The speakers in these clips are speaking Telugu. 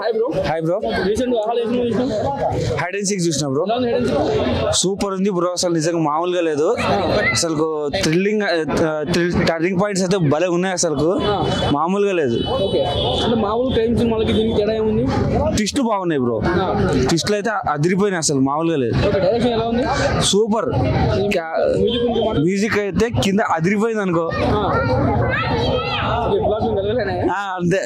hi bro hide and seek చూసిన బ్రో సూపర్ ఉంది బ్రో అసలు నిజంగా మామూలుగా లేదు అసలు థ్రిల్లింగ్ టర్నింగ్ పాయింట్స్ అయితే భలే ఉన్నాయి అసలు మామూలుగా లేదు ట్విస్ట్లు బాగున్నాయి బ్రో ట్విస్ట్లు అయితే అదిరిపోయినాయి అసలు మామూలుగా లేదు సూపర్ మ్యూజిక్ అయితే కింద అదిరిపోయింది అనుకో అంతే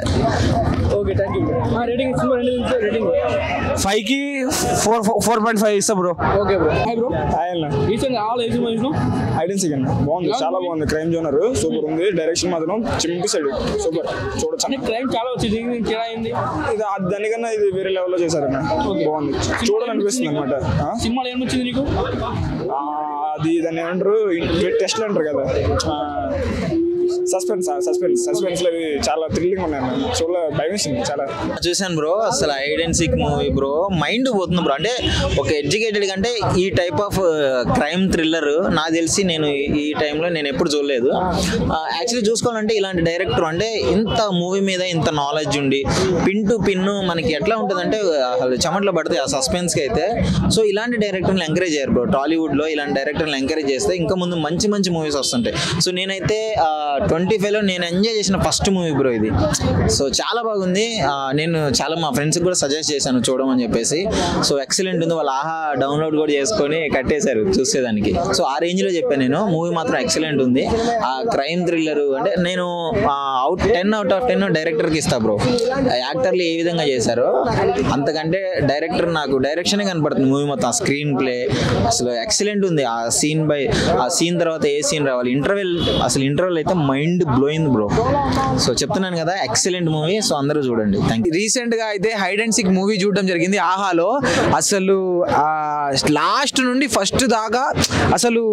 5 కి 4.5 ఇస్తా bro okay bro hi bro hi అన్న recent all age movies hide and seek అన్న బాగుంది చాలా బాగుంది క్రైమ్ జోనర్ సూపర్ ఉంది డైరెక్షన్ మాత్రం చింపి సైడ్ సూపర్ చూడొచ్చు అంటే క్రైమ్ చాలా వచ్చింది తేడా అయింది ఇది దానికన్నా ఇది వేరే లెవెల్లో చేశారన్న బాగుంది చూడాలనిపిస్తుంది అనమాట సినిమాలో ఏమొచ్చింది నీకు అది దాన్ని ఏమంటారు టెస్ట్లు అంటారు కదా సస్పెన్స్ లో చాలా థ్రిల్లింగ్ ఉన్నాయి చూడ భయం వేసింది చాలా చూసాను బ్రో అసలు hide and seek movie bro mind పోతుంది బ్రో అంటే ఒక ఎడ్యుకేటెడ్ కంటే ఈ టైప్ ఆఫ్ క్రైమ్ థ్రిల్లర్ నాకు తెలిసి నేను ఈ టైంలో నేను ఎప్పుడు చూడలేదు యాక్చువల్లీ చూసుకోవాలంటే ఇలాంటి డైరెక్టర్ అంటే ఇంత మూవీ మీద ఇంత నాలెడ్జ్ ఉండి పిన్ టు పిన్ మనకి ఎట్లా ఉంటుందంటే అసలు చెమట్లో పడితే ఆ సస్పెన్స్కి అయితే సో ఇలాంటి డైరెక్టర్ని ఎంకరేజ్ చేయరు బ్రో టాలీవుడ్లో ఇలాంటి డైరెక్టర్ని ఎంకరేజ్ చేస్తే ఇంకా ముందు మంచి మంచి మూవీస్ వస్తుంటాయి సో నేనైతే 25లో నేను ఎంజాయ్ చేసిన ఫస్ట్ మూవీ బ్రో ఇది సో చాలా బాగుంది నేను చాలా మా ఫ్రెండ్స్కి కూడా సజెస్ట్ చేశాను చూడమని చెప్పేసి సో ఎక్సలెంట్ ఉంది వాళ్ళు ఆహా డౌన్లోడ్ కూడా చేసుకొని కట్టేశారు చూసేదానికి సో ఆ రేంజ్లో చెప్పాను నేను మూవీ మాత్రం ఎక్సలెంట్ ఉంది ఆ క్రైమ్ థ్రిల్లర్ అంటే నేను 10 out of 10 డైరెక్టర్కి ఇస్తా బ్రో యాక్టర్లు ఏ విధంగా చేశారో అంతకంటే డైరెక్టర్ నాకు డైరెక్షనే కనపడుతుంది మూవీ మొత్తం స్క్రీన్ ప్లే అసలు ఎక్సలెంట్ ఉంది ఆ సీన్ తర్వాత ఏ సీన్ రావాలి ఇంటర్వెల్ అయితే మైండ్ బ్లోయింగ్ బ్రో సో చెప్తున్నాను కదా ఎక్సలెంట్ మూవీ సో అందరూ చూడండి థ్యాంక్ యూ రీసెంట్ గా అయితే హైడ్ అండ్ సీక్ మూవీ చూడడం జరిగింది ఆహాలో అసలు లాస్ట్ నుండి ఫస్ట్ దాకా అసలు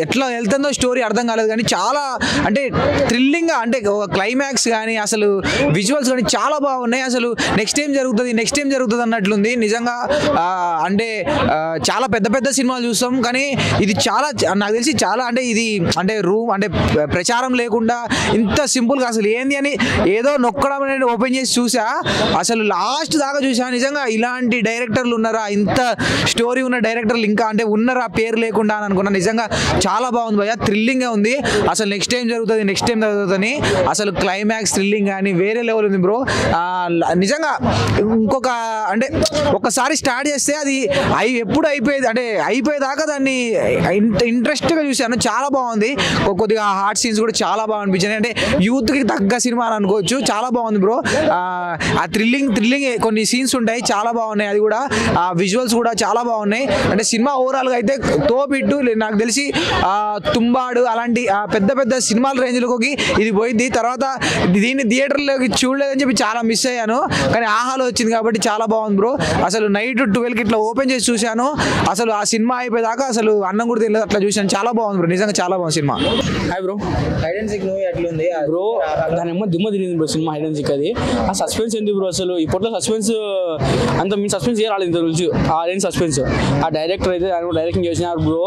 ఎట్లా వెళ్తుందో స్టోరీ అర్థం కాలేదు కానీ చాలా అంటే థ్రిల్లింగ్ గా అంటే క్లైమాక్స్ కానీ అసలు విజువల్స్ కానీ చాలా బాగున్నాయి అసలు నెక్స్ట్ ఏం జరుగుతుంది అన్నట్లుంది నిజంగా అంటే చాలా పెద్ద సినిమాలు చూస్తాం కానీ ఇది చాలా నాకు తెలిసి చాలా అంటే ఇది అంటే రూమ్ అంటే ప్రచారం లేకుండా ఇంత సింపుల్గా అసలు ఏంది అని ఏదో నొక్కడం అనేది ఓపెన్ చేసి చూసా అసలు లాస్ట్ దాకా చూసా నిజంగా ఇలాంటి డైరెక్టర్లు ఉన్నారా ఇంత స్టోరీ ఉన్న డైరెక్టర్లు ఇంకా అంటే ఉన్నారా పేరు లేకుండా అని అనుకున్నా నిజంగా చాలా బాగుంది భయ్యా థ్రిల్లింగ్గా ఉంది అసలు నెక్స్ట్ టైం జరుగుతుంది అసలు క్లైమాక్స్ థ్రిల్లింగ్ కానీ వేరే లెవెల్ ఉంది బ్రో నిజంగా ఇంకొక అంటే ఒకసారి స్టార్ట్ చేస్తే అది ఎప్పుడు అయిపోయేదాకా దాన్ని ఇంట్రెస్ట్గా చూసాను చాలా బాగుంది కొద్దిగా హార్ట్ సీన్స్ కూడా చాలా బాగా అనిపించింది అంటే యూత్కి తగ్గ సినిమా అని అనుకోవచ్చు చాలా బాగుంది బ్రో ఆ థ్రిల్లింగ్ కొన్ని సీన్స్ ఉంటాయి చాలా బాగున్నాయి అది కూడా ఆ విజువల్స్ కూడా చాలా బాగున్నాయి అంటే సినిమా ఓవరాల్గా అయితే తోపిట్టు నాకు తెలిసి తుంబాడు అలాంటి పెద్ద సినిమాల రేంజ్లోకి ఇది పోయింది తర్వాత దీన్ని థియేటర్లోకి చూడలేదని చెప్పి చాలా మిస్ అయ్యాను కానీ ఆహాలో వచ్చింది కాబట్టి చాలా బాగుంది బ్రో అసలు నైట్ 12కి ఇట్లా ఓపెన్ చేసి చూశాను అసలు ఆ సినిమా అయిపోయేదాకా అసలు అన్నం కూడా తెలియదు అట్లా చూశాను చాలా బాగుంది బ్రో నిజంగా చాలా బాగుంది cinema hi bro hide and seek movie ఎట్లుంది బ్రో దాని ఏమో దిమ్మ తిరిగింది bro cinema hide and seek అది ఆ సస్పెన్స్ ఏంది బ్రో అసలు ఇప్పట్లో సస్పెన్స్ అంత మీ సస్పెన్స్ ఏ రాలేదు ఇంత రోజు ఆ రేంజ్ సస్పెన్స్ ఆ డైరెక్టర్ అయితే డైరెక్టింగ్ చేసినారు బ్రో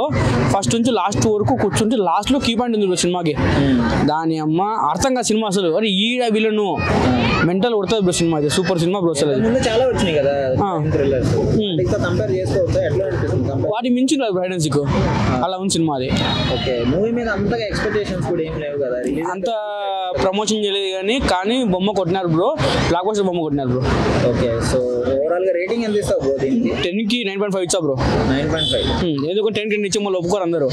ఫస్ట్ నుంచి లాస్ట్ వరకు కూర్చుంటే లాస్ట్లో కీ పాయింట్ ఉంది బ్రో సినిమాకి దాని అమ్మ అర్థం కాదు సినిమా అసలు అరే ఈడ వీళ్ళను మెంటల్ కొడుతుంది బ్రో సినిమా అయితే సూపర్ సినిమా బ్రో అసలు చాలా వచ్చినాయి కదా వాటి మించి హైడ్ అండ్ సీక్ అలా ఉంది సినిమా అది ఓకే మూవీ మీద అంతగా ఎక్స్పెక్టేషన్స్ కూడా ఏం లేవు కదా అంత ప్రమోషన్ చేయలేదు కానీ బొమ్మ కొట్టినారు బ్రో బ్లాక్ బస్టర్ బొమ్మ కొట్టినారు బ్రో ఓకే సో ఓవరాల్ గా రేటింగ్ ఎంత ఇస్తావు బ్రో దీనికి 10కి 9.5 ఇచ్చా బ్రో 9.5 ఎందుకంటే 10 ఇచ్చి మళ్ళీ ఒప్పుకోరు అందరూ